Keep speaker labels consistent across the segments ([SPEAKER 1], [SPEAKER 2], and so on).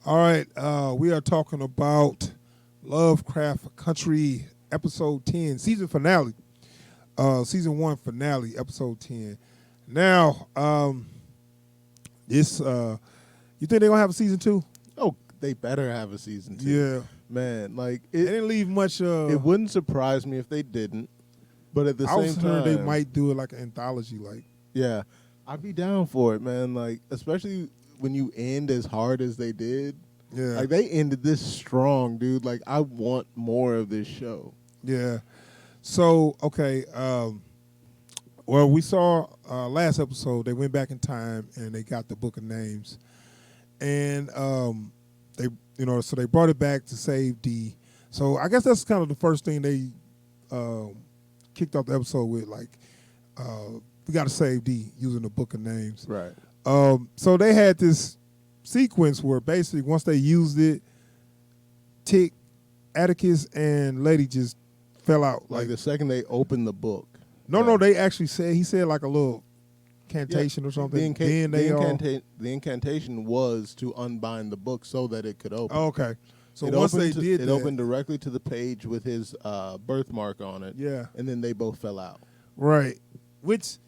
[SPEAKER 1] All right, we are talking about Lovecraft Country, episode 10, season finale, season 1 finale, episode 10. Now, this, you think they're going to have a season 2?
[SPEAKER 2] Oh, they better have a season 2.
[SPEAKER 1] Yeah.
[SPEAKER 2] Man, like
[SPEAKER 1] They didn't leave much.
[SPEAKER 2] it wouldn't surprise me if they didn't. But at the
[SPEAKER 1] I was
[SPEAKER 2] same
[SPEAKER 1] hearing
[SPEAKER 2] time,
[SPEAKER 1] they might do it like an anthology, like.
[SPEAKER 2] yeah, I'd be down for it, man. Like, especially when you end as hard as they did.
[SPEAKER 1] Yeah.
[SPEAKER 2] Like, they ended this strong, dude. Like, I want more of this show.
[SPEAKER 1] Yeah. So, okay. Well, we saw last episode, they went back in time and they got the book of names. And they, so they brought it back to save D. So I guess that's kind of the first thing they kicked off the episode with, like, we got to save D using the book of names.
[SPEAKER 2] Right.
[SPEAKER 1] So they had this sequence where basically once they used it, Tick, Atticus, and Lady just fell out.
[SPEAKER 2] Like the second they opened the book.
[SPEAKER 1] No, they actually said, he said like a little incantation or something.
[SPEAKER 2] The incantation was to unbind the book so that it could open.
[SPEAKER 1] Oh, okay. So once they did
[SPEAKER 2] it
[SPEAKER 1] that,
[SPEAKER 2] opened directly to the page with his birthmark on it.
[SPEAKER 1] Yeah.
[SPEAKER 2] And then they both fell out.
[SPEAKER 1] Right. Which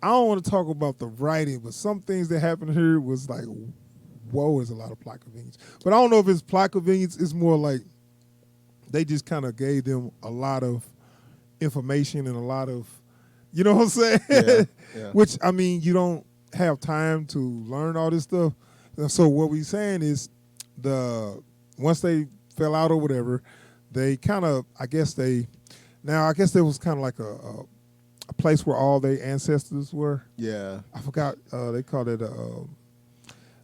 [SPEAKER 1] I don't want to talk about the writing, but some things that happened here was like, whoa, is a lot of plot convenience. But I don't know if it's plot convenience. It's more like they just kind of gave them a lot of information and a lot of, you know what I'm saying?
[SPEAKER 2] Yeah.
[SPEAKER 1] Which, I mean, you don't have time to learn all this stuff. So what we're saying is once they fell out or whatever, they kind of, I guess there was kind of like a place where all their ancestors were.
[SPEAKER 2] Yeah.
[SPEAKER 1] I forgot, they called it,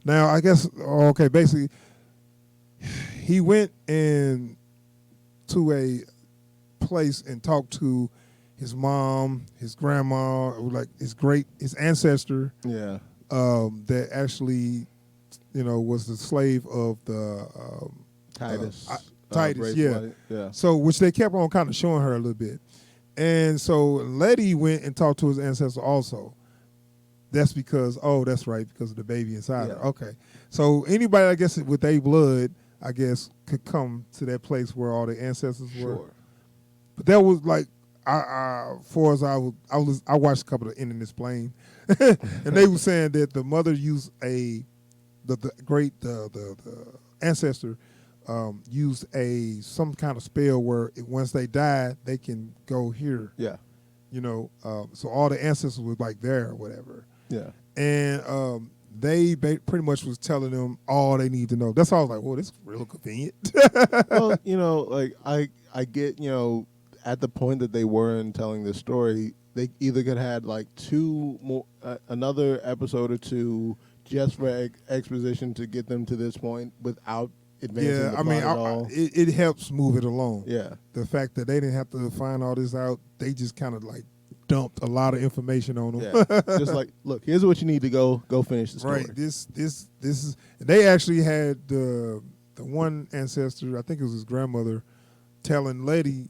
[SPEAKER 1] now I guess, okay, basically, he went to a place and talked to his mom, his grandma, like his ancestor.
[SPEAKER 2] Yeah.
[SPEAKER 1] That actually, was the slave of the
[SPEAKER 2] Titus.
[SPEAKER 1] Titus, yeah.
[SPEAKER 2] Yeah.
[SPEAKER 1] So, which they kept on kind of showing her a little bit, and so Letty went and talked to his ancestor also. That's because, that's right, because of the baby inside her. Okay, so anybody, I guess, with their blood, I guess, could come to that place where all the ancestors were.
[SPEAKER 2] Sure.
[SPEAKER 1] But that was like, I watched a couple of Ending This Plane, and they were saying that the mother used the ancestor used some kind of spell where once they die, they can go here.
[SPEAKER 2] Yeah.
[SPEAKER 1] So all the ancestors was like there or whatever.
[SPEAKER 2] Yeah.
[SPEAKER 1] And they pretty much was telling them all they need to know. That's why I was like, "Oh, this is real convenient."
[SPEAKER 2] Well, like I get, at the point that they were in telling this story, they either could have had like another episode or two just for exposition to get them to this point without advancing the plot at all.
[SPEAKER 1] It helps move it along.
[SPEAKER 2] Yeah.
[SPEAKER 1] The fact that they didn't have to find all this out, they just kind of like dumped a lot of information on them.
[SPEAKER 2] Yeah. Just like, look, here's what you need to go finish the story.
[SPEAKER 1] Right. This is. They actually had the one ancestor, I think it was his grandmother, telling Lady,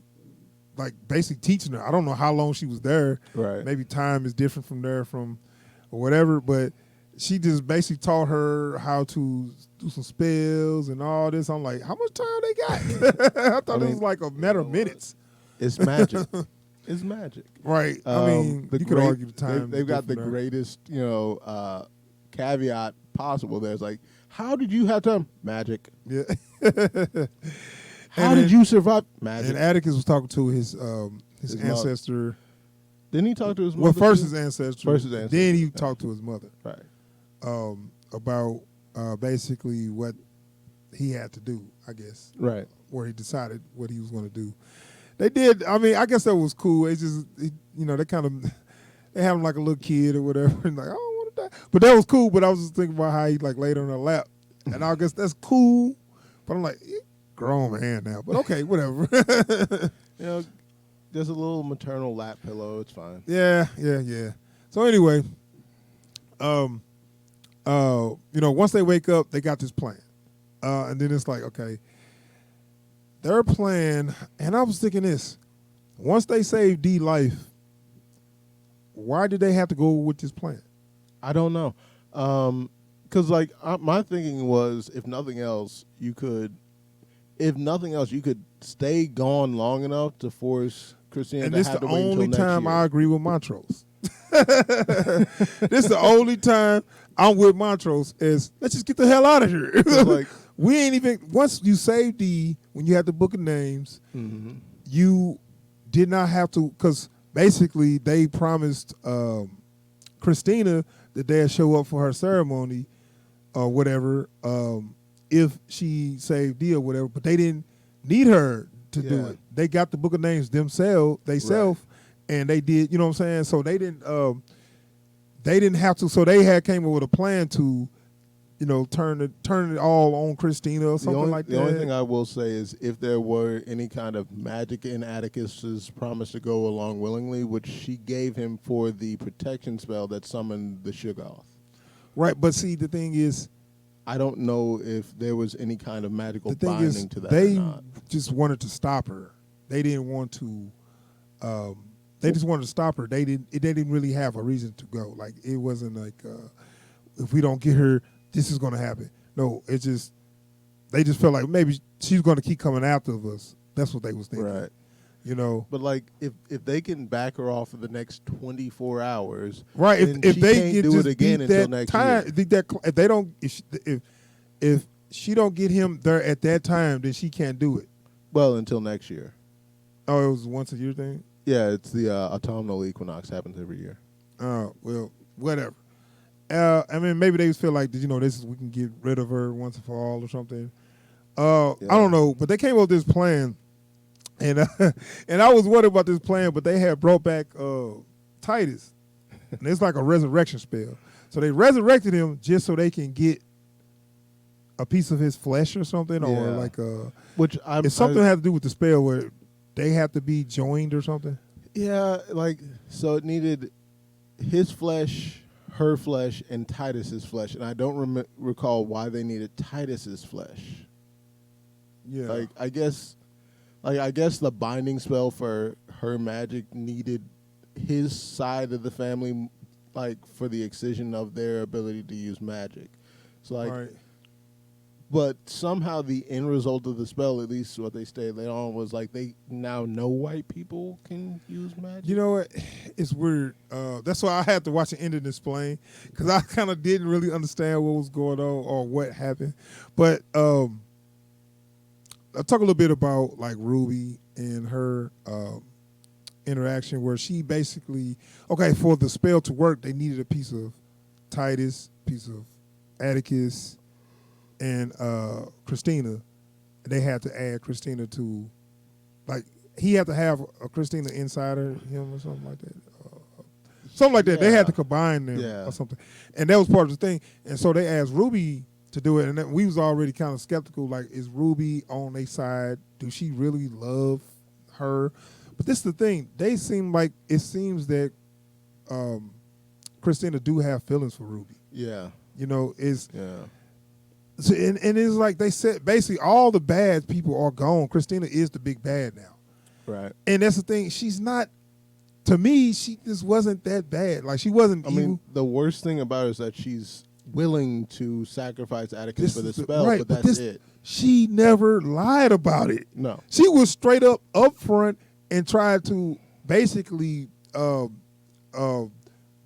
[SPEAKER 1] like basically teaching her. I don't know how long she was there.
[SPEAKER 2] Right.
[SPEAKER 1] Maybe time is different from there or whatever, but she just basically taught her how to do some spells and all this. I'm like, how much time they got? I thought it was like a matter of minutes.
[SPEAKER 2] It's magic. It's magic.
[SPEAKER 1] Right. You could argue the time.
[SPEAKER 2] They've got the greatest, caveat possible. There's like, how did you have time? Magic.
[SPEAKER 1] Yeah.
[SPEAKER 2] How did you survive? Magic.
[SPEAKER 1] And Atticus was talking to his ancestor.
[SPEAKER 2] Didn't he talk to his mother?
[SPEAKER 1] Well, first
[SPEAKER 2] too?
[SPEAKER 1] his ancestor.
[SPEAKER 2] First his ancestor.
[SPEAKER 1] Then he talked to his mother.
[SPEAKER 2] Right.
[SPEAKER 1] About basically what he had to do, I guess.
[SPEAKER 2] Right.
[SPEAKER 1] Where he decided what he was going to do. They did. I mean, I guess that was cool. It's just, they kind of, they have him like a little kid or whatever. And like, I don't want to die. But that was cool. But I was just thinking about how he like laid on her lap. And I guess that's cool. But I'm like, grown man now. But okay, whatever.
[SPEAKER 2] Just a little maternal lap pillow. It's fine.
[SPEAKER 1] Yeah. So anyway, once they wake up, they got this plan. And then it's like, okay, their plan, and I was thinking this, once they save D life, why did they have to go with this plan?
[SPEAKER 2] I don't know. Because like my thinking was, if nothing else, you could stay gone long enough to force Christina
[SPEAKER 1] And
[SPEAKER 2] to
[SPEAKER 1] this
[SPEAKER 2] have
[SPEAKER 1] the
[SPEAKER 2] to wait until
[SPEAKER 1] only
[SPEAKER 2] next
[SPEAKER 1] time
[SPEAKER 2] year.
[SPEAKER 1] I agree with Montrose. This the only time I'm with Montrose is let's just get the hell out of here.
[SPEAKER 2] 'Cause, like,
[SPEAKER 1] We ain't even once you saved when you had the book of names, you did not have to because basically they promised Christina that they'd show up for her ceremony or whatever if she saved D or whatever, but they didn't need her to do
[SPEAKER 2] Yeah.
[SPEAKER 1] it. They got the book of names themselves, and they did. You know what I'm saying? So they didn't have to. So they had came up with a plan to, turn it all on Christina or something like that.
[SPEAKER 2] The only thing I will say is if there were any kind of magic in Atticus's promise to go along willingly, which she gave him for the protection spell that summoned the Shoggoth.
[SPEAKER 1] Right, but see, the thing is,
[SPEAKER 2] I don't know if there was any kind of magical
[SPEAKER 1] the thing
[SPEAKER 2] binding
[SPEAKER 1] is,
[SPEAKER 2] to that
[SPEAKER 1] they
[SPEAKER 2] or not.
[SPEAKER 1] just wanted to stop her. They didn't want to. They just wanted to stop her. They didn't really have a reason to go. Like it wasn't like if we don't get her, this is going to happen. No, they just felt like maybe she's going to keep coming after us. That's what they was thinking.
[SPEAKER 2] Right. But like if they can back her off for the next 24 hours,
[SPEAKER 1] right? If
[SPEAKER 2] she
[SPEAKER 1] they
[SPEAKER 2] can't
[SPEAKER 1] get
[SPEAKER 2] do
[SPEAKER 1] just
[SPEAKER 2] it again
[SPEAKER 1] beat
[SPEAKER 2] until
[SPEAKER 1] that
[SPEAKER 2] next
[SPEAKER 1] time,
[SPEAKER 2] year.
[SPEAKER 1] if they don't, if she don't get him there at that time, then she can't do it.
[SPEAKER 2] Well, until next year.
[SPEAKER 1] Oh, it was once a year thing.
[SPEAKER 2] Yeah, it's the autumnal equinox happens every year.
[SPEAKER 1] Oh well, whatever. I mean, maybe they feel like we can get rid of her once and for all or something. I don't know, but they came up with this plan. And and I was worried about this plan, but they had brought back Titus, and it's like a resurrection spell. So they resurrected him just so they can get a piece of his flesh or something, or like it's something has to do with the spell where they have to be joined or something.
[SPEAKER 2] Yeah, so it needed his flesh, her flesh, and Titus's flesh, and I don't recall why they needed Titus's flesh.
[SPEAKER 1] Yeah,
[SPEAKER 2] I guess the binding spell for her magic needed his side of the family, for the excision of their ability to use magic. So
[SPEAKER 1] right.
[SPEAKER 2] But somehow the end result of the spell, at least what they stated on, was they now know white people can use magic.
[SPEAKER 1] You know what? It's weird. That's why I had to watch the end of this explain, because I kind of didn't really understand what was going on or what happened. But I'll talk a little bit about Ruby and her interaction, where she basically, for the spell to work, they needed a piece of Titus, piece of Atticus, and Christina. They had to add Christina to, he had to have a Christina inside him or something like that. Something like that. They had to combine them or something. And that was part of the thing. And so they asked Ruby to do it. And then we was already kind of skeptical, is Ruby on their side? Do she really love her? But this is the thing. It seems that Christina do have feelings for Ruby.
[SPEAKER 2] Yeah.
[SPEAKER 1] So, and it's like they said, basically all the bad people are gone. Christina is the big bad now.
[SPEAKER 2] Right.
[SPEAKER 1] And that's the thing. She's not, to me, she just wasn't that bad. She wasn't evil.
[SPEAKER 2] I mean, the worst thing about her is that she's willing to sacrifice Atticus for the spell,
[SPEAKER 1] right,
[SPEAKER 2] but that's it.
[SPEAKER 1] She never lied about it.
[SPEAKER 2] No.
[SPEAKER 1] She was straight up front and tried to basically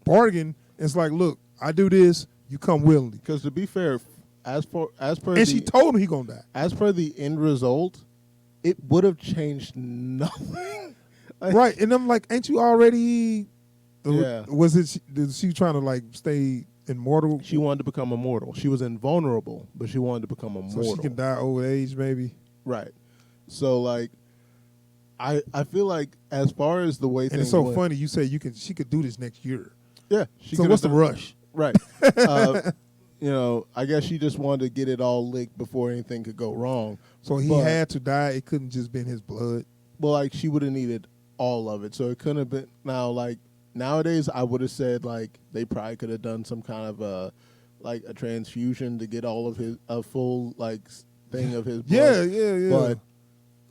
[SPEAKER 1] bargain. It's like, look, I do this, you come willingly.
[SPEAKER 2] Because to be fair,
[SPEAKER 1] she told him he gonna die.
[SPEAKER 2] As per the end result, it would have changed nothing.
[SPEAKER 1] Right, and I'm like, ain't you already?
[SPEAKER 2] Yeah.
[SPEAKER 1] Was she trying to stay immortal?
[SPEAKER 2] She wanted to become immortal. She was invulnerable, but she wanted to become immortal.
[SPEAKER 1] So she can die old age, maybe.
[SPEAKER 2] Right. So I feel like as far as the way
[SPEAKER 1] and
[SPEAKER 2] things
[SPEAKER 1] it's so
[SPEAKER 2] went,
[SPEAKER 1] funny you say she could do this next year.
[SPEAKER 2] Yeah.
[SPEAKER 1] So what's the rush?
[SPEAKER 2] Right. I guess she just wanted to get it all licked before anything could go wrong.
[SPEAKER 1] So he had to die. It couldn't just been his blood.
[SPEAKER 2] Well, she would have needed all of it. So it couldn't have been. Now, nowadays, I would have said they probably could have done some kind of a transfusion to get all of a full thing of his blood.
[SPEAKER 1] Yeah.
[SPEAKER 2] But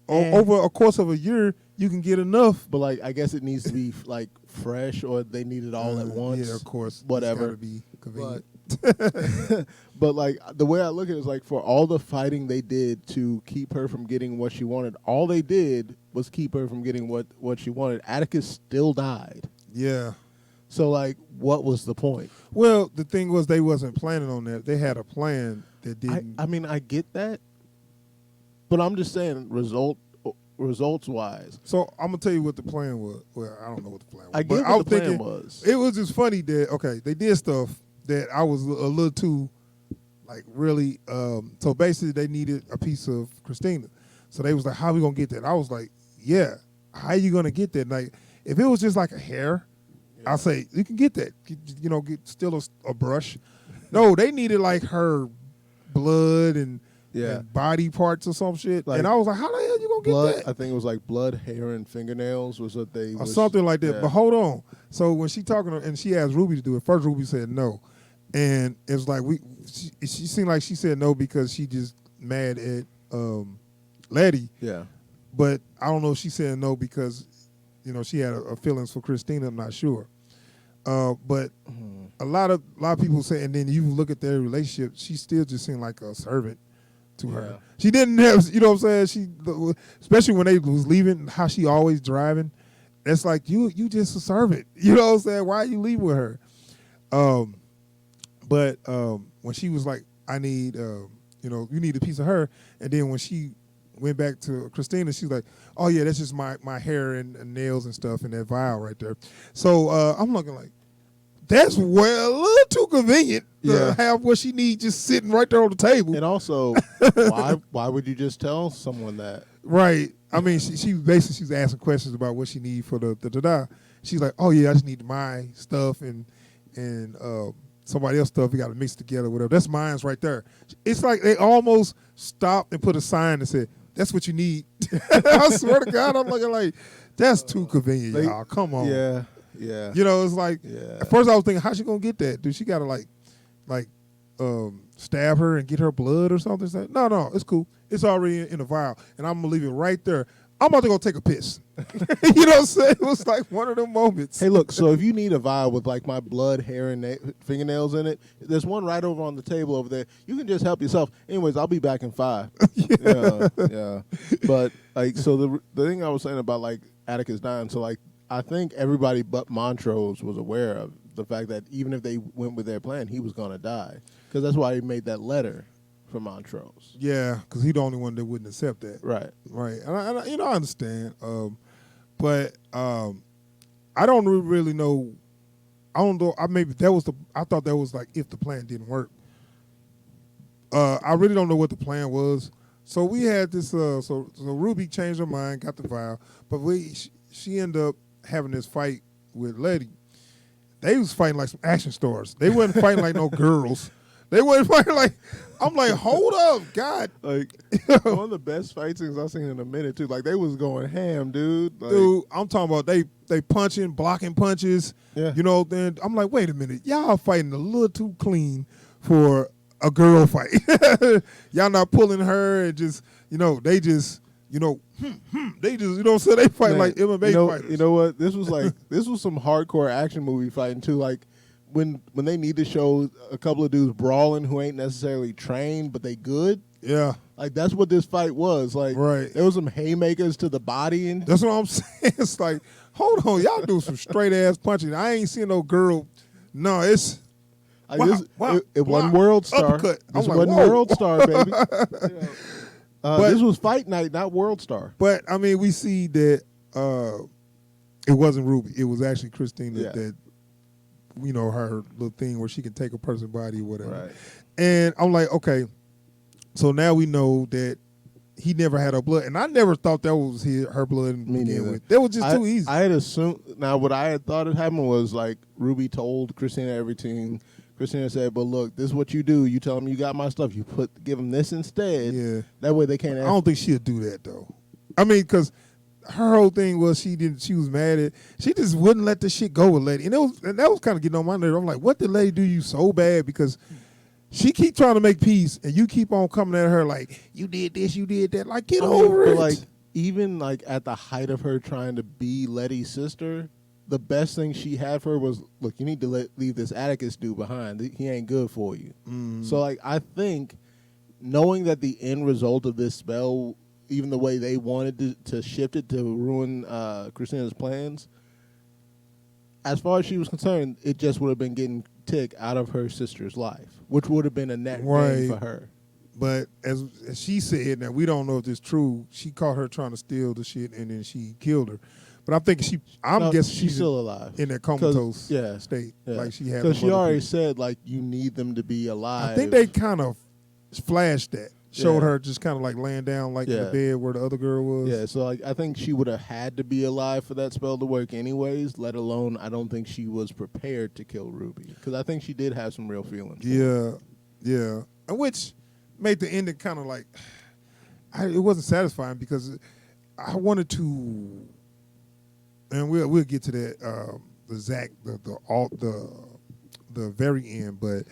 [SPEAKER 1] over a course of a year, you can get enough.
[SPEAKER 2] But I guess it needs to be fresh, or they need it all at once.
[SPEAKER 1] Yeah, of course.
[SPEAKER 2] Whatever.
[SPEAKER 1] It's gotta be convenient.
[SPEAKER 2] But like the way I look at it is like for all the fighting they did to keep her from getting what she wanted, all they did was keep her from getting what she wanted. Atticus still died.
[SPEAKER 1] Yeah.
[SPEAKER 2] So like, what was the point?
[SPEAKER 1] Well, the thing was they wasn't planning on that. They had a plan that didn't.
[SPEAKER 2] I mean, I get that, but I'm just saying results wise.
[SPEAKER 1] So I'm gonna tell you what the plan was. Well, I don't know what the plan was.
[SPEAKER 2] I
[SPEAKER 1] but
[SPEAKER 2] get
[SPEAKER 1] I
[SPEAKER 2] what
[SPEAKER 1] was
[SPEAKER 2] the plan
[SPEAKER 1] thinking
[SPEAKER 2] was.
[SPEAKER 1] it was just funny that they did stuff that I was a little too like really. So basically, they needed a piece of Christina. So they was like, "How we gonna get that?" I was like, "Yeah, how you gonna get that?" Like, if it was just like a hair, I'll say you can get that. Get still a brush. No, they needed like her blood and body parts or some shit. Like, and I was like, how the hell you gonna get that?
[SPEAKER 2] I think it was like blood, hair, and fingernails was what they
[SPEAKER 1] or something like that.
[SPEAKER 2] Yeah.
[SPEAKER 1] But hold on. So when she talking to, and she asked Ruby to do it, first Ruby said no, and it was like she seemed like she said no because she just mad at Letty.
[SPEAKER 2] Yeah.
[SPEAKER 1] But I don't know if she said no because she had a feelings for Christina. I'm not sure. But a lot of people say, and then you look at their relationship, she still just seemed like a servant to her. She didn't have, you know what I'm saying? Especially when they was leaving, how she always driving. It's like you just a servant. You know what I'm saying? Why are you leaving with her? But when she was like, I need, you need a piece of her, and then when she went back to Christina, she's like, oh yeah, that's just my hair and nails and stuff in that vial right there. So I'm looking like, that's a little too convenient to have what she needs just sitting right there on the table.
[SPEAKER 2] And also, why would you just tell someone that?
[SPEAKER 1] Right. I mean, she basically she's asking questions about what she needs for the da-da. She's like, oh yeah, I just need my stuff and somebody else's stuff. We got to mix together, whatever. That's mine's right there. It's like they almost stopped and put a sign that said, that's what you need. I swear to God, I'm looking like, that's too convenient, y'all. Come on.
[SPEAKER 2] Yeah.
[SPEAKER 1] It's like, at first I was thinking, how's she going to get that? Dude, she got to like stab her and get her blood or something? It's like, no, it's cool. It's already in a vial, and I'm going to leave it right there. I'm about to go take a piss. You know what I'm saying? It was like one of them moments.
[SPEAKER 2] Hey, look, so if you need a vial with like my blood, hair, and fingernails in it, there's one right over on the table over there. You can just help yourself. Anyways, I'll be back in 5. Yeah. But like, so the thing I was saying about like Atticus dying, so like I think everybody but Montrose was aware of the fact that even if they went with their plan, he was going to die. Because that's why he made that letter for Montrose.
[SPEAKER 1] Yeah, because he's the only one that wouldn't accept that.
[SPEAKER 2] Right.
[SPEAKER 1] And I understand. But I don't really know. I don't know. I thought that was like if the plan didn't work. I really don't know what the plan was. So we had this. So Ruby changed her mind, got the vial, but she ended up having this fight with Letty. They was fighting like some action stars. They wasn't fighting like no girls. They wasn't fighting like. I'm like, hold up, God.
[SPEAKER 2] Like one of the best fight scenes I've seen in a minute too. Like they was going ham, dude. Like,
[SPEAKER 1] dude, I'm talking about they punching, blocking punches. Yeah. Then I'm like, wait a minute, y'all fighting a little too clean for a girl fight. Y'all not pulling her and just they just they just so they fight like MMA fighters.
[SPEAKER 2] You know what? This was some hardcore action movie fighting too. Like when they need to show a couple of dudes brawling who ain't necessarily trained but they good.
[SPEAKER 1] Yeah.
[SPEAKER 2] Like that's what this fight was. Like there was some haymakers to the body and
[SPEAKER 1] that's what I'm saying. It's like, hold on, y'all do some straight ass punching. I ain't seen no girl. No, it's
[SPEAKER 2] it wasn't World Star.
[SPEAKER 1] Uppercut.
[SPEAKER 2] This
[SPEAKER 1] like,
[SPEAKER 2] wasn't
[SPEAKER 1] whoa.
[SPEAKER 2] World Star, baby. But this was Fight Night, not World Star.
[SPEAKER 1] But I mean, we see that it wasn't Ruby. It was actually Christina that her little thing where she can take a person's body or whatever.
[SPEAKER 2] Right.
[SPEAKER 1] And I'm like, okay, so now we know that he never had her blood, and I never thought that was her blood to begin with. That was just too easy.
[SPEAKER 2] I had assumed. Now, what I had thought had happened was like Ruby told Christina everything. Christina said, "But look, this is what you do. You tell them you got my stuff. You give them this instead. Yeah. That way they can't."
[SPEAKER 1] I don't think she'll do that though. I mean, because her whole thing was she was mad at. She just wouldn't let the shit go with Letty, and that was kind of getting on my nerve. I'm like, what did Letty do you so bad? Because she keep trying to make peace, and you keep on coming at her like, you did this, you did that. Like, get over it.
[SPEAKER 2] Like, even like at the height of her trying to be Letty's sister, the best thing she had for her was, look, you need to leave this Atticus dude behind. He ain't good for you. So like I think knowing that the end result of this spell, even the way they wanted to shift it to ruin Christina's plans, as far as she was concerned, it just would have been getting Tick out of her sister's life, which would have been a net gain for her.
[SPEAKER 1] But as she said, now we don't know if this is true. She caught her trying to steal the shit, and then she killed her. But I'm thinking I'm guessing
[SPEAKER 2] she's still alive
[SPEAKER 1] in that comatose state.
[SPEAKER 2] Yeah.
[SPEAKER 1] Like she had.
[SPEAKER 2] Because she already said like you need them to be alive.
[SPEAKER 1] I think they kind of flashed that, showed her just kind of like laying down like in the bed where the other girl was.
[SPEAKER 2] Yeah, so like I think she would have had to be alive for that spell to work anyways. Let alone I don't think she was prepared to kill Ruby because I think she did have some real feelings.
[SPEAKER 1] Yeah, and which made the ending kind of like it wasn't satisfying because I wanted to, and we'll get to that the Zach the very end, but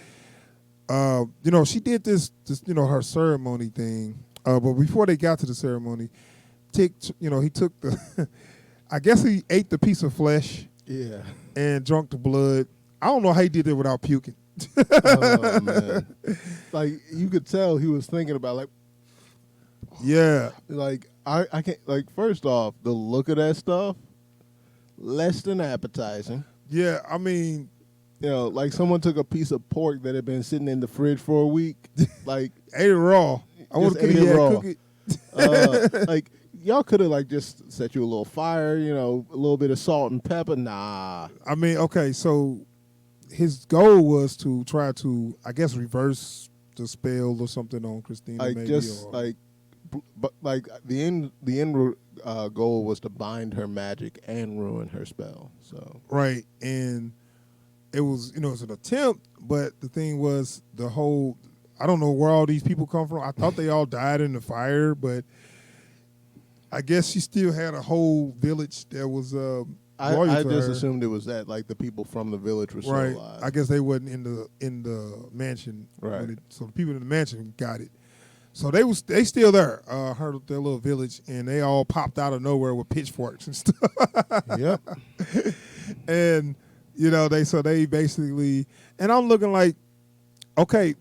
[SPEAKER 1] she did this her ceremony thing, but before they got to the ceremony, Tick he took the I guess he ate the piece of flesh and drank the blood. I don't know how he did it without puking.
[SPEAKER 2] Oh man, like you could tell he was thinking about like I can't like first off the look of that stuff less than appetizing.
[SPEAKER 1] Yeah, I mean,
[SPEAKER 2] like someone took a piece of pork that had been sitting in the fridge for a week, like
[SPEAKER 1] ate it raw. I would have ate it raw. Cook
[SPEAKER 2] it. Like y'all could have like just set you a little fire, a little bit of salt and pepper. Nah.
[SPEAKER 1] I mean, okay, so his goal was to try to, I guess, reverse the spell or something on Christina.
[SPEAKER 2] Like
[SPEAKER 1] maybe,
[SPEAKER 2] just but like the end goal was to bind her magic and ruin her spell. So
[SPEAKER 1] right, and it was it was an attempt, but the thing was the whole. I don't know where all these people come from. I thought they all died in the fire, but I guess she still had a whole village that was.
[SPEAKER 2] I just assumed it was that like the people from the village were still alive.
[SPEAKER 1] I guess they wasn't in the mansion.
[SPEAKER 2] Right.
[SPEAKER 1] So the people in the mansion got it. So they still there. Heard their little village, and they all popped out of nowhere with pitchforks and stuff.
[SPEAKER 2] Yep.
[SPEAKER 1] And they basically, and I'm looking like, okay,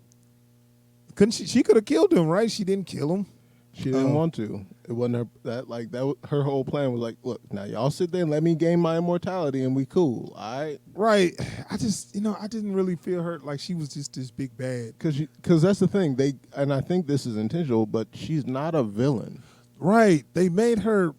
[SPEAKER 1] couldn't she could have killed him, right? She didn't kill him.
[SPEAKER 2] She didn't want to. It wasn't her whole plan was like, look, now y'all sit there and let me gain my immortality and we cool, all right?
[SPEAKER 1] Right. I just, I didn't really feel her like she was just this big bad.
[SPEAKER 2] Because that's the thing. And I think this is intentional, but she's not a villain.
[SPEAKER 1] Right. They made her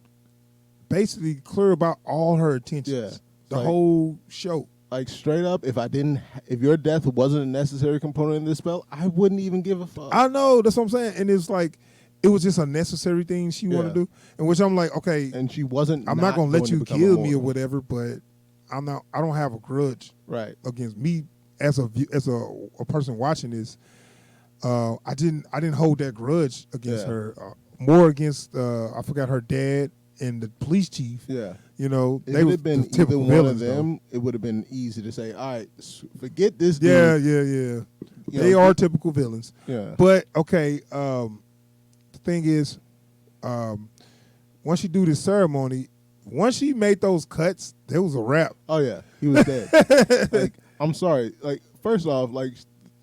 [SPEAKER 1] basically clear about all her intentions. Yeah. The whole show.
[SPEAKER 2] Like straight up, if your death wasn't a necessary component in this spell, I wouldn't even give a fuck.
[SPEAKER 1] I know, that's what I'm saying. And it's like, it was just a necessary thing she wanted to do, in which I'm like, okay.
[SPEAKER 2] And she wasn't.
[SPEAKER 1] I'm not gonna let you kill me or whatever, but I don't have a grudge against me as a person watching this. I didn't hold that grudge against her. More against I forgot her dad and the police chief.
[SPEAKER 2] Yeah.
[SPEAKER 1] They
[SPEAKER 2] would have been either one of them. It would have been easy to say, all right, forget this dude.
[SPEAKER 1] Yeah. They are typical villains.
[SPEAKER 2] Yeah.
[SPEAKER 1] But okay. Thing is, once she do this ceremony, once she made those cuts, there was a wrap.
[SPEAKER 2] Oh yeah, he was dead. Like, I'm sorry. Like, first off, like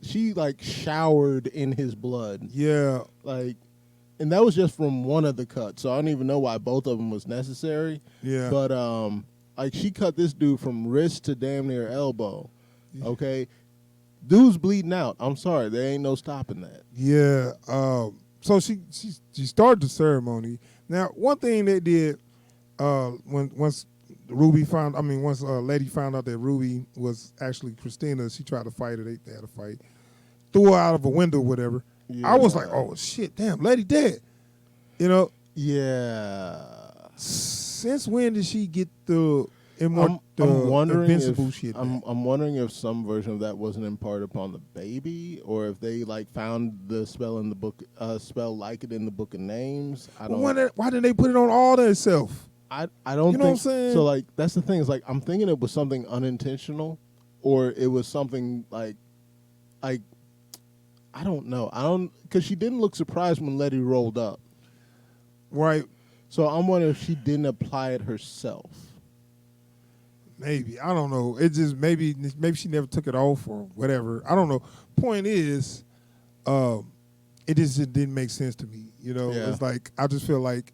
[SPEAKER 2] she like showered in his blood.
[SPEAKER 1] Yeah.
[SPEAKER 2] Like, and that was just from one of the cuts. So I don't even know why both of them was necessary.
[SPEAKER 1] Yeah.
[SPEAKER 2] But like she cut this dude from wrist to damn near elbow. Yeah. Okay. Dude's bleeding out. I'm sorry, there ain't no stopping that.
[SPEAKER 1] Yeah. So she started the ceremony. Now, one thing they did once Lady found out that Ruby was actually Christina, she tried to fight her. They had a fight. Threw her out of a window, whatever. Yeah. I was like, oh shit, damn, Lady dead.
[SPEAKER 2] Yeah.
[SPEAKER 1] Since when did she get the
[SPEAKER 2] I'm wondering
[SPEAKER 1] invincible shit?
[SPEAKER 2] I'm wondering if some version of that wasn't imparted upon the baby, or if they like found the spell in the book, spell like it in the book of names. I don't.
[SPEAKER 1] Why didn't they put it on all themselves?
[SPEAKER 2] I don't.
[SPEAKER 1] You know what I'm saying?
[SPEAKER 2] So like that's the thing is like I'm thinking it was something unintentional, or it was something like I don't know. Because she didn't look surprised when Letty rolled up.
[SPEAKER 1] Right.
[SPEAKER 2] So I'm wondering if she didn't apply it herself.
[SPEAKER 1] Maybe I don't know. It just maybe she never took it off or whatever. I don't know. Point is, um, it just didn't make sense to me. You know,
[SPEAKER 2] Yeah.
[SPEAKER 1] it's like I just feel like,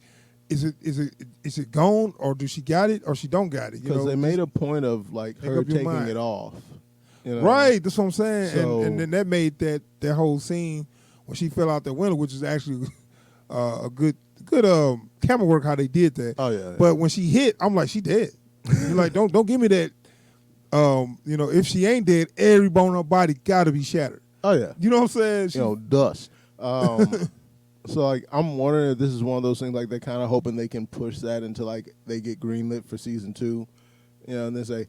[SPEAKER 1] is it gone or do she got it or she don't got it? You
[SPEAKER 2] Because
[SPEAKER 1] know,
[SPEAKER 2] they made a point of like
[SPEAKER 1] make
[SPEAKER 2] her
[SPEAKER 1] up your
[SPEAKER 2] taking
[SPEAKER 1] mind.
[SPEAKER 2] it off. You know?
[SPEAKER 1] Right, that's what I'm saying.
[SPEAKER 2] So-
[SPEAKER 1] And then that made that whole scene when she fell out the window, which is actually a good camera work how they did that.
[SPEAKER 2] Oh yeah.
[SPEAKER 1] But when she hit, I'm like, she dead. You're like, don't give me that. You know, if she ain't dead, every bone in her body got to be shattered.
[SPEAKER 2] Oh yeah.
[SPEAKER 1] You know what I'm saying? She,
[SPEAKER 2] You know, dust. So like, I'm wondering if this is one of those things like they're kind of hoping they can push that until like they get greenlit for season 2. You know, and they say,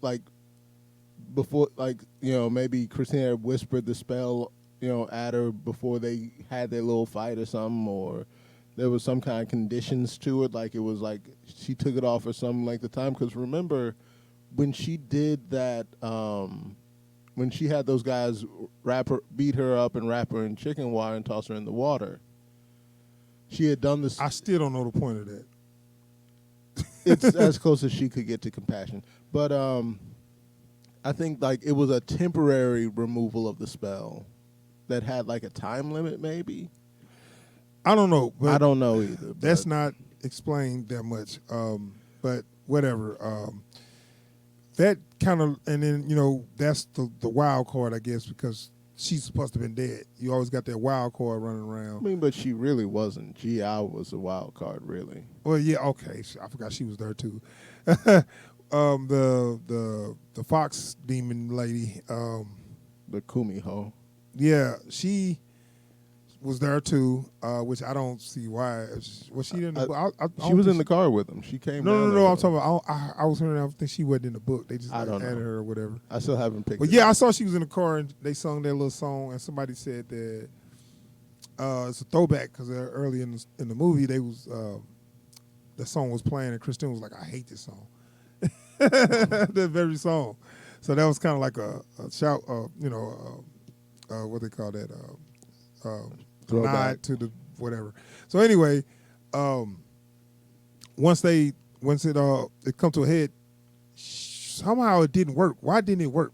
[SPEAKER 2] like before, like, you know, maybe Christina had whispered the spell, you know, at her before they had their little fight or something, or there was some kind of conditions to it, like it was like she took it off or something like the time. Because remember, when she did that, when she had those guys beat her up and wrap her in chicken wire and toss her in the water, she had done this.
[SPEAKER 1] I still don't know the point of that.
[SPEAKER 2] It's as close as she could get to compassion. But I think like it was a temporary removal of the spell that had like a time limit, maybe.
[SPEAKER 1] I don't know. But
[SPEAKER 2] I don't know either.
[SPEAKER 1] That's
[SPEAKER 2] but
[SPEAKER 1] not explained that much. But whatever. That kind of, and then, you know, that's the wild card, I guess, because she's supposed to have been dead. You always got that wild card running
[SPEAKER 2] I
[SPEAKER 1] around.
[SPEAKER 2] mean, but she really wasn't. GI was a wild card, really.
[SPEAKER 1] Well, yeah, okay. I forgot she was there too. The fox demon lady,
[SPEAKER 2] The Kumiho.
[SPEAKER 1] yeah, she was there too, which I don't see why. Was she in the book?
[SPEAKER 2] She was in the car with him. She came.
[SPEAKER 1] No,
[SPEAKER 2] down
[SPEAKER 1] no,
[SPEAKER 2] there
[SPEAKER 1] no. I'm
[SPEAKER 2] with him.
[SPEAKER 1] talking about. I was hearing. I think she wasn't in the book. They just
[SPEAKER 2] I
[SPEAKER 1] like,
[SPEAKER 2] don't know.
[SPEAKER 1] added her or whatever.
[SPEAKER 2] I still haven't picked.
[SPEAKER 1] But
[SPEAKER 2] it
[SPEAKER 1] yeah,
[SPEAKER 2] up.
[SPEAKER 1] I saw she was in the car and they sung their little song, and somebody said that it's a throwback because early in the movie they was the song was playing and Christine was like, "I hate this song," that very song. So that was kind of like a shout, you know, what they call that,
[SPEAKER 2] Throwback.
[SPEAKER 1] nod to the whatever. So anyway, once it come to a head, somehow it didn't work. Why didn't it work?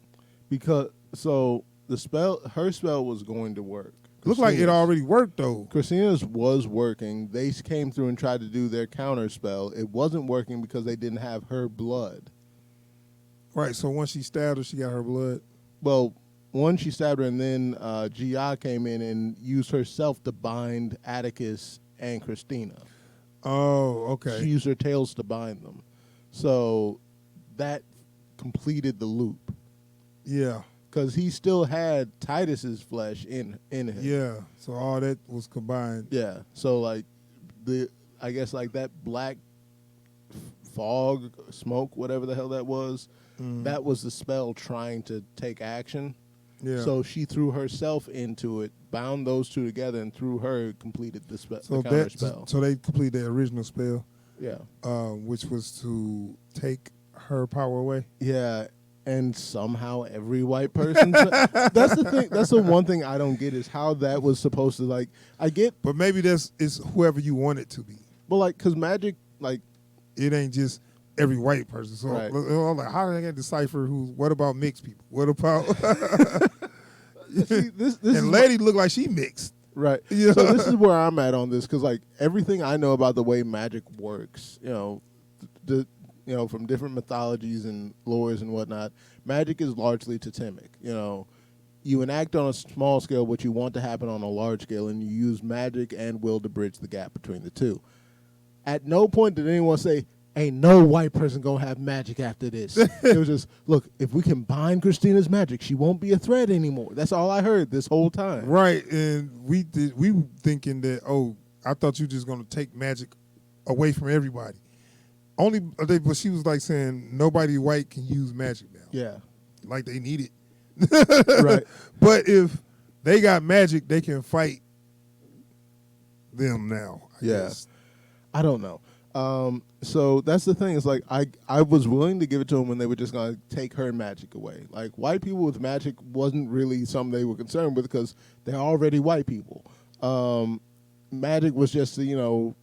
[SPEAKER 2] Because her spell was going to work.
[SPEAKER 1] Looked like it
[SPEAKER 2] Christina's-
[SPEAKER 1] already worked though.
[SPEAKER 2] Christina's was working. They came through and tried to do their counter spell. It wasn't working because they didn't have her blood.
[SPEAKER 1] Right. So once she stabbed her, she got her blood.
[SPEAKER 2] Well, one, she stabbed her, and then Gia came in and used herself to bind Atticus and Christina.
[SPEAKER 1] Oh, okay.
[SPEAKER 2] She used her tails to bind them. So that completed the loop.
[SPEAKER 1] Yeah.
[SPEAKER 2] Because he still had Titus's flesh in him.
[SPEAKER 1] Yeah. So all that was combined.
[SPEAKER 2] Yeah. So like I guess like that black fog, smoke, whatever the hell that was, that was the spell trying to take action.
[SPEAKER 1] Yeah.
[SPEAKER 2] So she threw herself into it, bound those two together, and through her completed the spell.
[SPEAKER 1] so
[SPEAKER 2] the counter
[SPEAKER 1] that
[SPEAKER 2] spell.
[SPEAKER 1] so they completed their original spell,
[SPEAKER 2] Yeah.
[SPEAKER 1] which was to take her power away.
[SPEAKER 2] Yeah. And somehow every white person. That's the thing. That's the one thing I don't get is how that was supposed to like. I get,
[SPEAKER 1] But maybe it's whoever you want it to be.
[SPEAKER 2] but like, cause magic, like,
[SPEAKER 1] It ain't just every white person. So
[SPEAKER 2] Right.
[SPEAKER 1] I'm like, how do they get decipher who? What about mixed people? What about?
[SPEAKER 2] see, this
[SPEAKER 1] and
[SPEAKER 2] is
[SPEAKER 1] lady looked like she mixed.
[SPEAKER 2] right.
[SPEAKER 1] Yeah.
[SPEAKER 2] So this is where I'm at on this, cause like everything I know about the way magic works, from different mythologies and lores and whatnot, magic is largely totemic. You enact on a small scale what you want to happen on a large scale, and you use magic and will to bridge the gap between the two. At no point did anyone say, ain't no white person going to have magic after this. It was just, look, if we combine Christina's magic, she won't be a threat anymore. That's all I heard this whole time.
[SPEAKER 1] Right, and we were thinking that, I thought you were just gonna take magic away from everybody. But she was like saying nobody white can use magic now.
[SPEAKER 2] Yeah.
[SPEAKER 1] Like they need it.
[SPEAKER 2] Right.
[SPEAKER 1] But if they got magic, they can fight them now. I
[SPEAKER 2] Yeah.
[SPEAKER 1] guess.
[SPEAKER 2] I don't know. So that's the thing. Is like I was willing to give it to them when they were just gonna take her magic away. Like white people with magic wasn't really something they were concerned with because they're already white people. Magic was just to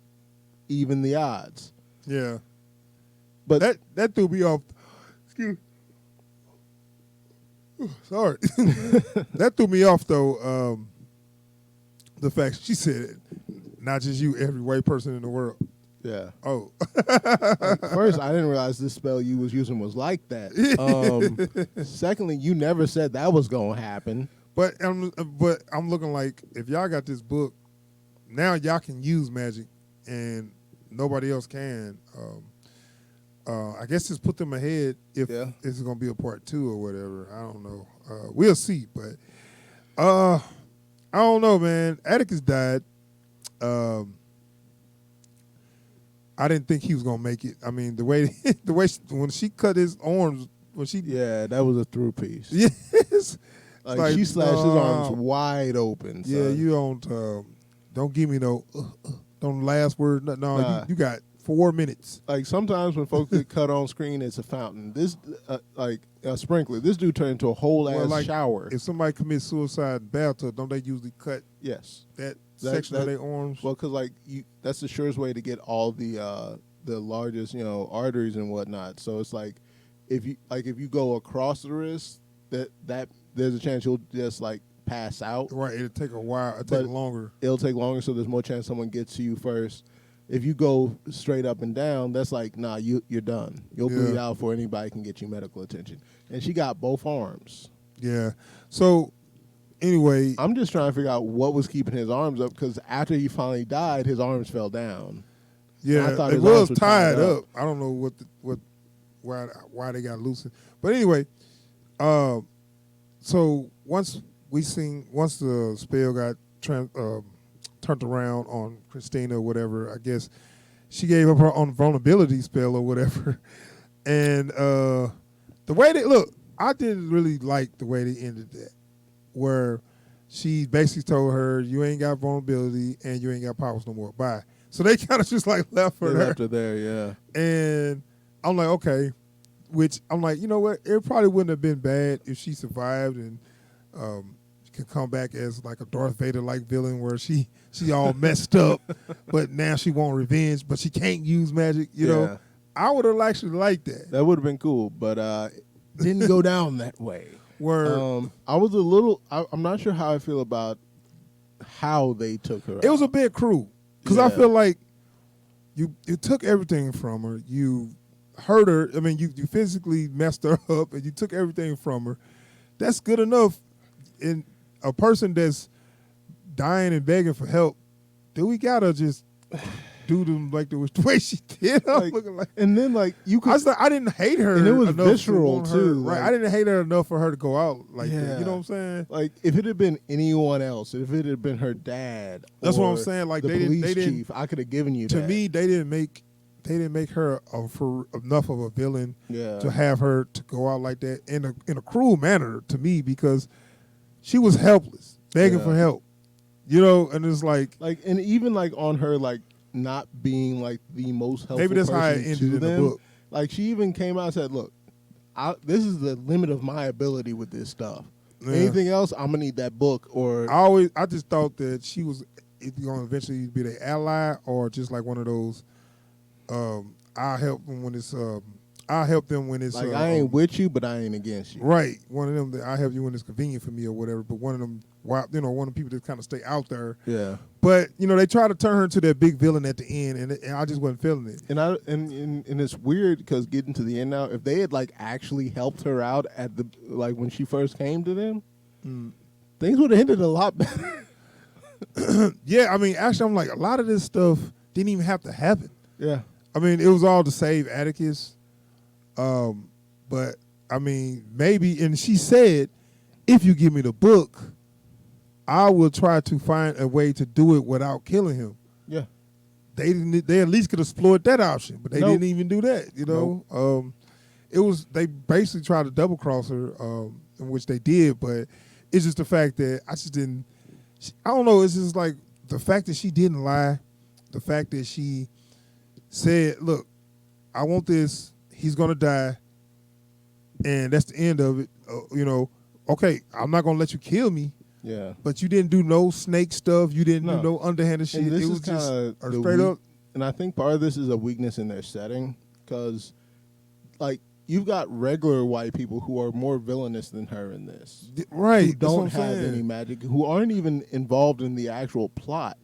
[SPEAKER 2] even the odds.
[SPEAKER 1] Yeah.
[SPEAKER 2] But
[SPEAKER 1] that threw me off. Excuse. Sorry, that threw me off though. The fact she said, not just you, every white person in the world.
[SPEAKER 2] yeah.
[SPEAKER 1] Oh,
[SPEAKER 2] First, I didn't realize this spell you was using was like that. Secondly, you never said that was gonna happen.
[SPEAKER 1] but I'm looking like if y'all got this book, now y'all can use magic, and nobody else can. I guess just put them ahead if it's gonna be a part 2 or whatever. I don't know. We'll see, but I don't know, man. Atticus died. I didn't think he was gonna make it. I mean, the way when she cut his arms,
[SPEAKER 2] That was a through piece.
[SPEAKER 1] yes,
[SPEAKER 2] Like she slashed his arms wide open.
[SPEAKER 1] Yeah,
[SPEAKER 2] son.
[SPEAKER 1] you don't give me no last word. No,
[SPEAKER 2] Nah.
[SPEAKER 1] you got 4 minutes.
[SPEAKER 2] Like sometimes when folks get cut on screen, it's a fountain. This like a sprinkler. This dude turned into a whole ass
[SPEAKER 1] like,
[SPEAKER 2] shower.
[SPEAKER 1] If somebody commits suicide in bathtub, don't they usually cut
[SPEAKER 2] Yes.
[SPEAKER 1] that section of their arms?
[SPEAKER 2] Well, because like that's the surest way to get all the largest arteries and whatnot. So it's like if you go across the wrist, that there's a chance you'll just like pass out.
[SPEAKER 1] Right, it'll take a while. It'll take longer.
[SPEAKER 2] It'll take longer, so there's more chance someone gets to you first. If you go straight up and down, that's like, nah, you're done. You'll bleed out before anybody can get you medical attention. And she got both arms.
[SPEAKER 1] Yeah. So anyway,
[SPEAKER 2] I'm just trying to figure out what was keeping his arms up, because after he finally died, his arms fell down.
[SPEAKER 1] yeah,
[SPEAKER 2] I thought
[SPEAKER 1] it
[SPEAKER 2] his
[SPEAKER 1] was
[SPEAKER 2] arms were
[SPEAKER 1] tied up. I don't know why they got loosened. But anyway, so once the spell got turned around on Christina or whatever, I guess she gave up her own vulnerability spell or whatever. And the way I didn't really like the way they ended that, where she basically told her, you ain't got vulnerability and you ain't got powers no more. Bye. So they kind of just like left her there.
[SPEAKER 2] Left her there, yeah.
[SPEAKER 1] And I'm like, okay. Which I'm like, you know what? It probably wouldn't have been bad if she survived and could come back as like a Darth Vader like villain where she all messed up, but now she want revenge, but she can't use magic. You know, I would have actually liked that.
[SPEAKER 2] That would have been cool, but didn't go down that way.
[SPEAKER 1] Where
[SPEAKER 2] I was a little. I'm not sure how I feel about how they took her.
[SPEAKER 1] It was a bit cruel because I feel like you took everything from her. You hurt her. I mean, you physically messed her up, and you took everything from her. That's good enough. In a person that's dying and begging for help, do we gotta just do them like the way she did?
[SPEAKER 2] Like,
[SPEAKER 1] looking like,
[SPEAKER 2] and then like you could.
[SPEAKER 1] I didn't hate her,
[SPEAKER 2] and it was
[SPEAKER 1] enough
[SPEAKER 2] visceral
[SPEAKER 1] to
[SPEAKER 2] too.
[SPEAKER 1] right?
[SPEAKER 2] Like,
[SPEAKER 1] I didn't hate her enough for her to go out like that. You know what I'm saying?
[SPEAKER 2] Like if it had been anyone else, if it had been her dad,
[SPEAKER 1] That's
[SPEAKER 2] or
[SPEAKER 1] what I'm saying. Like
[SPEAKER 2] the
[SPEAKER 1] they
[SPEAKER 2] police
[SPEAKER 1] didn't.
[SPEAKER 2] chief, I could have given you.
[SPEAKER 1] To
[SPEAKER 2] that.
[SPEAKER 1] me, they didn't make her for enough of a villain to have her to go out like that in a cruel manner to me, because she was helpless, begging for help. You know, and it's like
[SPEAKER 2] and even like on her like not being like the most helpful
[SPEAKER 1] maybe that's
[SPEAKER 2] person
[SPEAKER 1] how it ended
[SPEAKER 2] to
[SPEAKER 1] in
[SPEAKER 2] them.
[SPEAKER 1] the book.
[SPEAKER 2] Like she even came out and said, "Look, this is the limit of my ability with this stuff.
[SPEAKER 1] Yeah.
[SPEAKER 2] Anything else, I'm gonna need that book." Or
[SPEAKER 1] I just thought that she was either going to eventually be the ally or just like one of those. I'll help them when it's. I'll help them when it's.
[SPEAKER 2] like I ain't with you, but I ain't against you.
[SPEAKER 1] Right, one of them that I help you when it's convenient for me or whatever. But one of them, one of the people that kind of stay out there.
[SPEAKER 2] Yeah.
[SPEAKER 1] But they try to turn her into that big villain at the end, and I just wasn't feeling it.
[SPEAKER 2] And it's weird because getting to the end now, if they had like actually helped her out at the when she first came to them, things would have ended a lot better.
[SPEAKER 1] Yeah, I mean, actually, I'm like, a lot of this stuff didn't even have to happen.
[SPEAKER 2] Yeah.
[SPEAKER 1] I mean, it was all to save Atticus. But I mean, maybe, and she said, if you give me the book, I will try to find a way to do it without killing him.
[SPEAKER 2] Yeah.
[SPEAKER 1] They at least could exploit that option, but they didn't even do that, It was, they basically tried to double cross her, in which they did, but it's just the fact that I just didn't, I don't know, it's just like the fact that she didn't lie, the fact that she said, look, I want this, he's going to die, and that's the end of it. Okay, I'm not going to let you kill me.
[SPEAKER 2] Yeah.
[SPEAKER 1] But you didn't do no snake stuff. You didn't do no underhanded shit.
[SPEAKER 2] This
[SPEAKER 1] it was
[SPEAKER 2] is
[SPEAKER 1] just
[SPEAKER 2] a
[SPEAKER 1] straight up.
[SPEAKER 2] And I think part of this is a weakness in their setting, because like you've got regular white people who are more villainous than her in this.
[SPEAKER 1] Right.
[SPEAKER 2] Who
[SPEAKER 1] That's what
[SPEAKER 2] don't
[SPEAKER 1] I'm
[SPEAKER 2] have
[SPEAKER 1] saying.
[SPEAKER 2] any magic, who aren't even involved in the actual plot,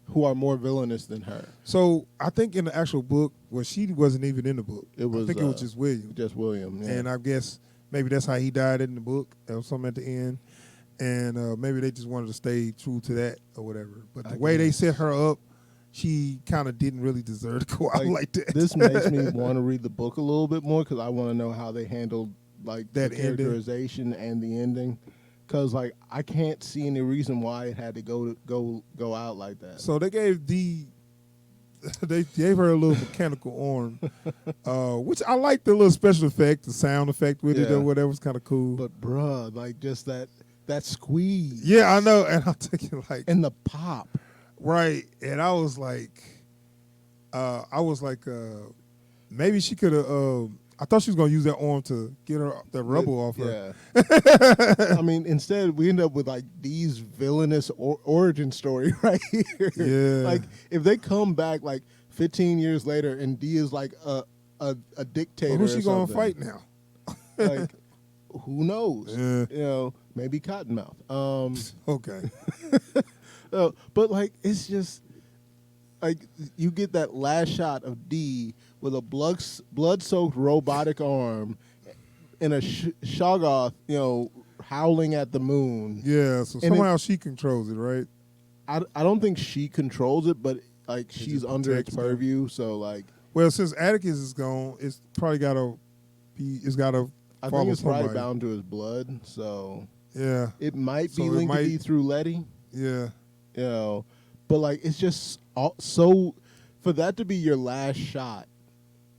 [SPEAKER 2] who are more villainous than her.
[SPEAKER 1] So I think in the actual book, well, she wasn't even in the book.
[SPEAKER 2] It was
[SPEAKER 1] I think it was just William.
[SPEAKER 2] Just William, yeah.
[SPEAKER 1] And I guess maybe that's how he died in the book. There was something at the end. And maybe they just wanted to stay true to that or whatever. But the way they set her up, she kind of didn't really deserve to go out like that.
[SPEAKER 2] This makes me want to read the book a little bit more because I want to know how they handled like
[SPEAKER 1] That
[SPEAKER 2] the
[SPEAKER 1] ending.
[SPEAKER 2] characterization and the ending. Because like I can't see any reason why it had to go out like that.
[SPEAKER 1] So they gave they gave her a little mechanical arm, which I like the little special effect, the sound effect with it
[SPEAKER 2] Yeah.
[SPEAKER 1] or whatever. Was kind of cool.
[SPEAKER 2] But bruh, like just that squeeze.
[SPEAKER 1] Yeah, I know. And I'm thinking like,
[SPEAKER 2] And the pop.
[SPEAKER 1] right. And I was like, maybe she could have. I thought she was gonna use that arm to get her the rubble off her.
[SPEAKER 2] Yeah. I mean, instead we end up with like these villainous origin story right here.
[SPEAKER 1] Yeah.
[SPEAKER 2] Like if they come back like 15 years later and Dee is like a dictator.
[SPEAKER 1] Well, who's she
[SPEAKER 2] or
[SPEAKER 1] gonna
[SPEAKER 2] something,
[SPEAKER 1] fight now?
[SPEAKER 2] like who knows?
[SPEAKER 1] Yeah.
[SPEAKER 2] You know, maybe Cottonmouth.
[SPEAKER 1] Okay.
[SPEAKER 2] But like it's just like you get that last shot of Dee with a blood-soaked robotic arm and a Shoggoth, howling at the moon.
[SPEAKER 1] Yeah. So
[SPEAKER 2] And
[SPEAKER 1] somehow she controls it, right?
[SPEAKER 2] I don't think she controls it, but like she's
[SPEAKER 1] just
[SPEAKER 2] under its
[SPEAKER 1] protects them.
[SPEAKER 2] purview. So like
[SPEAKER 1] Well, since Atticus is gone, it's probably gotta be. It's gotta.
[SPEAKER 2] I
[SPEAKER 1] follow
[SPEAKER 2] think it's probably
[SPEAKER 1] somebody.
[SPEAKER 2] bound to his blood. So
[SPEAKER 1] Yeah.
[SPEAKER 2] it might
[SPEAKER 1] So
[SPEAKER 2] be
[SPEAKER 1] it
[SPEAKER 2] linked
[SPEAKER 1] might-
[SPEAKER 2] to Dee through Letty.
[SPEAKER 1] Yeah.
[SPEAKER 2] But like it's just so for that to be your last shot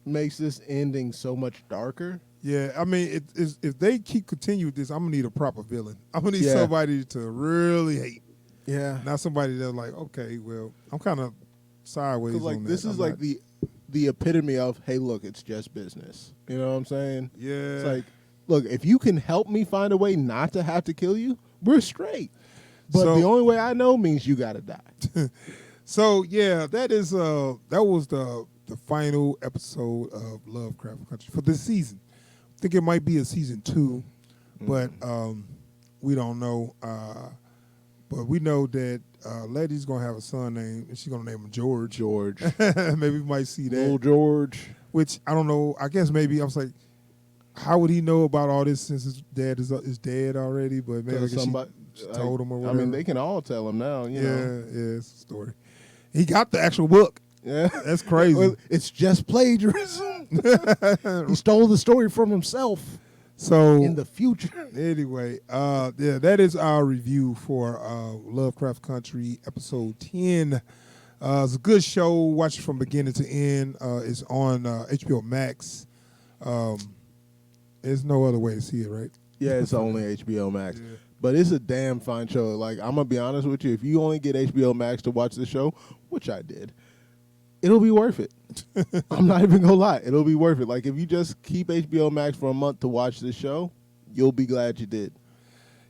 [SPEAKER 2] makes this ending so much darker.
[SPEAKER 1] Yeah, I mean, if they continue with this, I'm gonna need a proper villain. I'm gonna need
[SPEAKER 2] Yeah.
[SPEAKER 1] somebody to really hate,
[SPEAKER 2] Yeah.
[SPEAKER 1] not somebody that's like, okay, well, I'm kind of sideways
[SPEAKER 2] Because like
[SPEAKER 1] on
[SPEAKER 2] this
[SPEAKER 1] that.
[SPEAKER 2] is
[SPEAKER 1] I'm
[SPEAKER 2] like
[SPEAKER 1] not-
[SPEAKER 2] the epitome of hey, look, it's just business. You know what I'm saying?
[SPEAKER 1] yeah.
[SPEAKER 2] It's like, look, if you can help me find a way not to have to kill you, we're straight. But
[SPEAKER 1] So-
[SPEAKER 2] the only way I know means you got to die.
[SPEAKER 1] So yeah, that was the final episode of Lovecraft Country for this season. I think it might be a season 2, but we don't know. But we know that Letty's gonna have a son named, and she's gonna name him George.
[SPEAKER 2] George,
[SPEAKER 1] Maybe we might see that.
[SPEAKER 2] little George.
[SPEAKER 1] Which I don't know. I guess maybe I was like, how would he know about all this since his dad is dead already? But maybe I guess she told him or whatever.
[SPEAKER 2] I mean, they can all tell him now. You know.
[SPEAKER 1] Yeah, it's a story. He got the actual book.
[SPEAKER 2] Yeah.
[SPEAKER 1] That's crazy.
[SPEAKER 2] Well, it's just plagiarism. He stole the story from himself
[SPEAKER 1] So
[SPEAKER 2] in the future.
[SPEAKER 1] anyway, yeah, that is our review for Lovecraft Country episode 10. It's a good show. Watch it from beginning to end. It's on HBO Max. There's no other way to see it, right?
[SPEAKER 2] Yeah, it's only HBO Max.
[SPEAKER 1] Yeah.
[SPEAKER 2] But it's a damn fine show. Like, I'm going to be honest with you. If you only get HBO Max to watch the show, which I did, it'll be worth it. I'm not even going to lie. It'll be worth it. Like, if you just keep HBO Max for a month to watch this show, you'll be glad you did.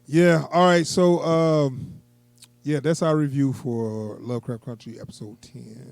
[SPEAKER 1] Yeah. All right. So, yeah, that's our review for Lovecraft Country episode 10.